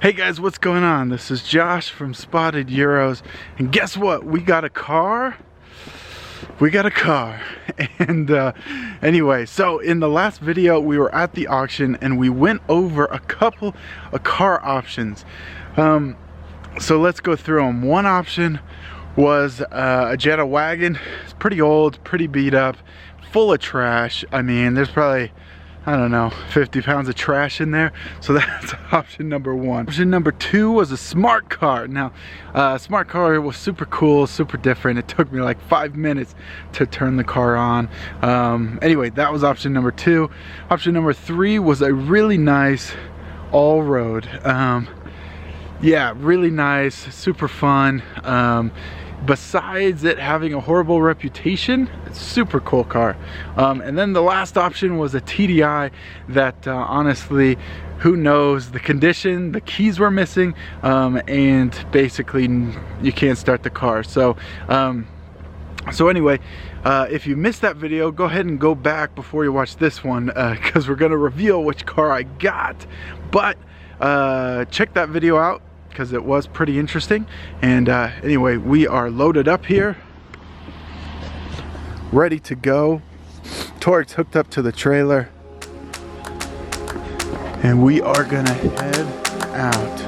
Hey guys, what's going on? This is Josh from Spotted Euros, and guess what? We got a car. And anyway, so in the last video we were at the auction and we went over a couple of car options. So let's go through them. One option was a Jetta wagon. It's pretty old, pretty beat up, full of trash. I mean, there's probably, I don't know, 50 pounds of trash in there. So that's option number one. Option number two was a smart car. Now, smart car was super cool, super different. It took me like 5 minutes to turn the car on. Anyway, that was option number two. Option number three was a really nice all-road. Yeah, really nice, super fun. Besides it having a horrible reputation, it's a super cool car. And then the last option was a TDI that honestly, who knows the condition, the keys were missing, and basically you can't start the car. So anyway, if you missed that video, go ahead and go back before you watch this one, because we're gonna reveal which car I got. But check that video out, because it was pretty interesting. And anyway, we are loaded up here, ready to go. Torque's hooked up to the trailer, and we are gonna head out.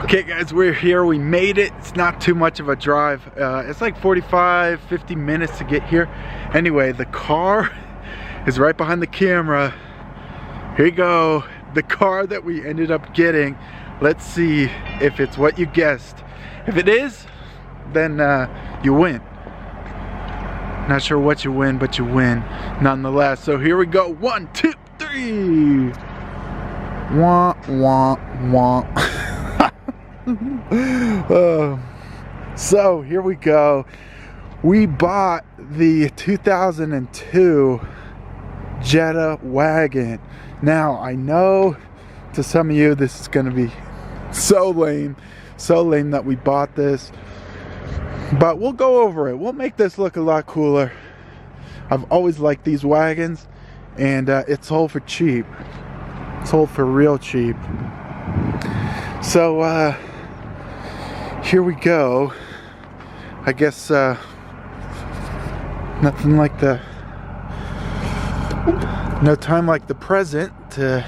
Okay guys, we're here, we made it. It's not too much of a drive. It's like 45-50 minutes to get here. Anyway, the car is right behind the camera. Here you go, the car that we ended up getting. Let's see if it's what you guessed. If it is, then you win. Not sure what you win, but you win nonetheless. So here we go, 1, 2, 3. Wah, wah, wah. So here we go. We bought the 2002 Jetta wagon. Now I know to some of you this is gonna be so lame that we bought this, but we'll go over it. We'll make this look a lot cooler. I've always liked these wagons, and it's sold for cheap. Sold for real cheap. So here we go. I guess nothing like no time like the present to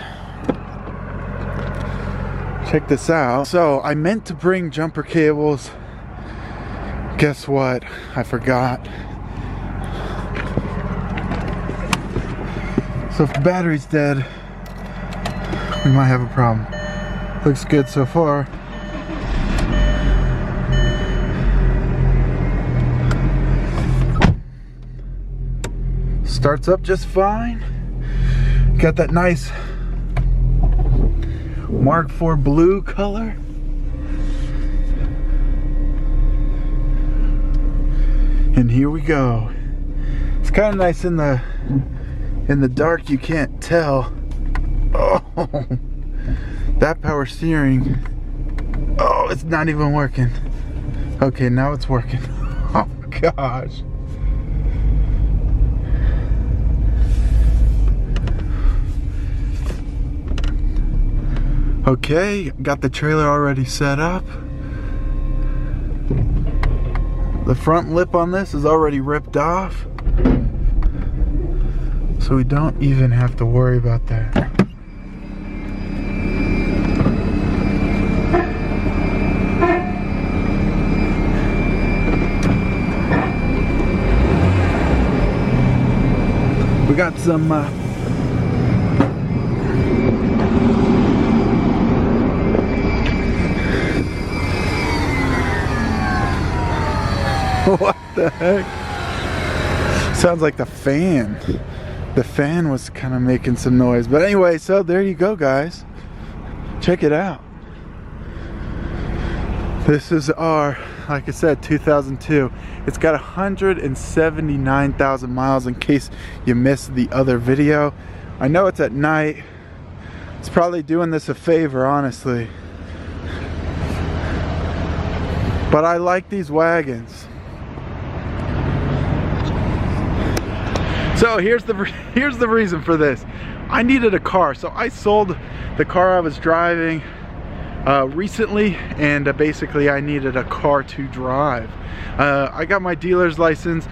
check this out. So I meant to bring jumper cables. Guess what? I forgot. So if the battery's dead, we might have a problem. Looks good so far. Starts up just fine. Got that nice Mark IV blue color. And here we go. It's kind of nice in the dark, you can't tell. Oh, that power steering. Oh, it's not even working. Okay, now it's working. Oh my gosh. Okay, got the trailer already set up. The front lip on this is already ripped off, so we don't even have to worry about that. We got some what the heck? Sounds like the fan. The fan was kind of making some noise. But anyway, so there you go, guys. Check it out. This is our, like I said, 2002. It's got 179,000 miles in case you missed the other video. I know it's at night. It's probably doing this a favor, honestly. But I like these wagons. So here's the reason for this. I needed a car, so I sold the car I was driving recently, and basically I needed a car to drive. I got my dealer's license,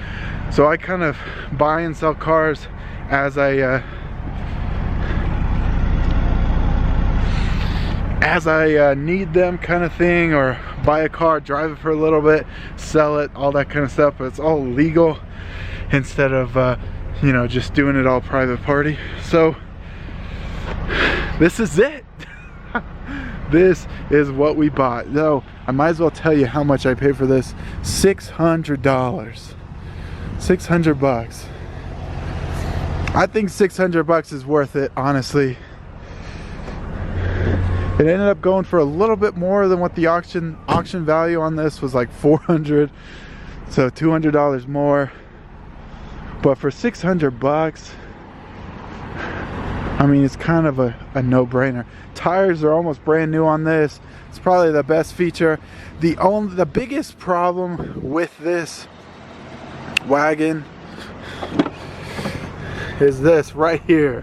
so I kind of buy and sell cars as I need them, kind of thing, or buy a car, drive it for a little bit, sell it, all that kind of stuff. But it's all legal instead of you know, just doing it all private party. So this is it. This is what we bought. Though I might as well tell you how much I paid for this. $600. 600 bucks. I think 600 bucks is worth it, honestly. It ended up going for a little bit more than what the auction value on this was, like 400, so $200 more. But for 600 bucks, I mean, it's kind of a no-brainer. Tires are almost brand new on this. It's probably the best feature. The biggest problem with this wagon is this right here.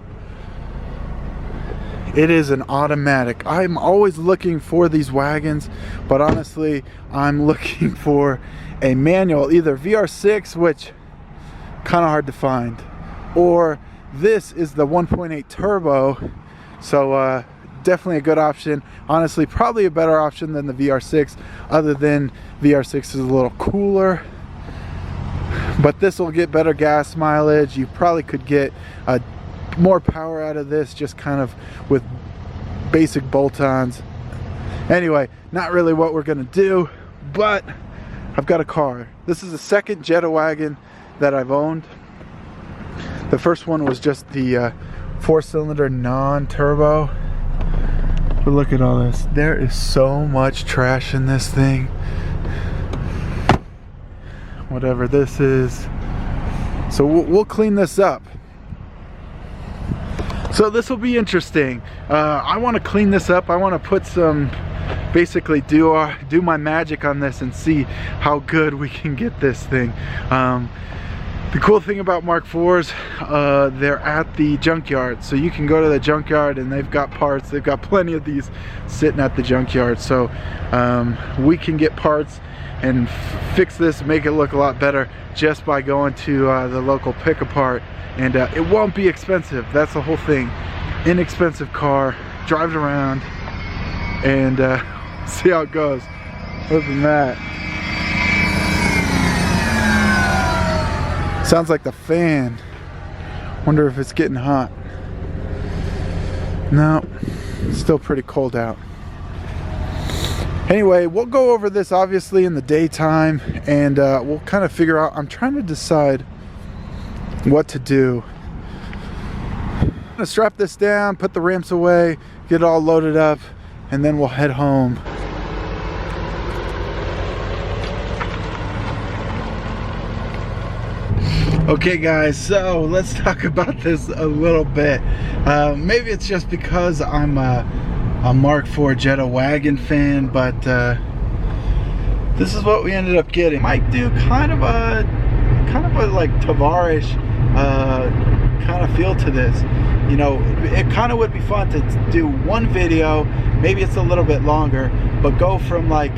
It is an automatic. I'm always looking for these wagons, but honestly, I'm looking for a manual, either VR6, which kind of hard to find, or this is the 1.8 turbo. So definitely a good option. Honestly, probably a better option than the VR6, other than VR6 is a little cooler, but this will get better gas mileage. You probably could get more power out of this, just kind of with basic bolt-ons. Anyway, not really what we're gonna do, but I've got a car. This is the second Jetta wagon that I've owned. The first one was just the 4-cylinder non-turbo. But look at all this. There is so much trash in this thing. Whatever this is. So we'll clean this up. So this will be interesting. I want to clean this up. I want to put some, basically do my magic on this and see how good we can get this thing. The cool thing about Mark IVs, they're at the junkyard, so you can go to the junkyard and they've got parts. They've got plenty of these sitting at the junkyard, so we can get parts and fix this, make it look a lot better just by going to the local pick-apart. And it won't be expensive. That's the whole thing. Inexpensive car, drive it around, and see how it goes. Other than that, sounds like the fan. Wonder if it's getting hot. No, it's still pretty cold out. Anyway, we'll go over this obviously in the daytime, and we'll kind of figure out. I'm trying to decide what to do. I'm gonna strap this down, put the ramps away, get it all loaded up, and then we'll head home. Okay guys, so let's talk about this a little bit. Maybe it's just because I'm a Mark IV Jetta wagon fan, but this is what we ended up getting. Might do kind of a like Tavares kind of feel to this. You know, it kind of would be fun to do one video, maybe it's a little bit longer, but go from like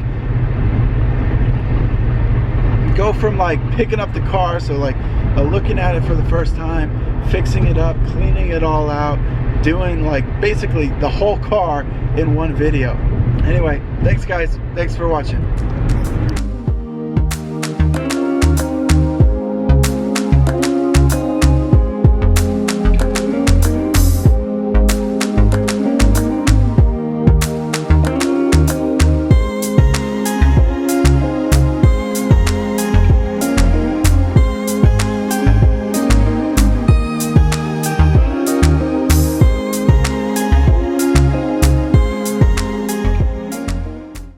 picking up the car, so like looking at it for the first time, fixing it up, cleaning it all out, doing like basically the whole car in one video. Anyway, thanks guys, thanks for watching.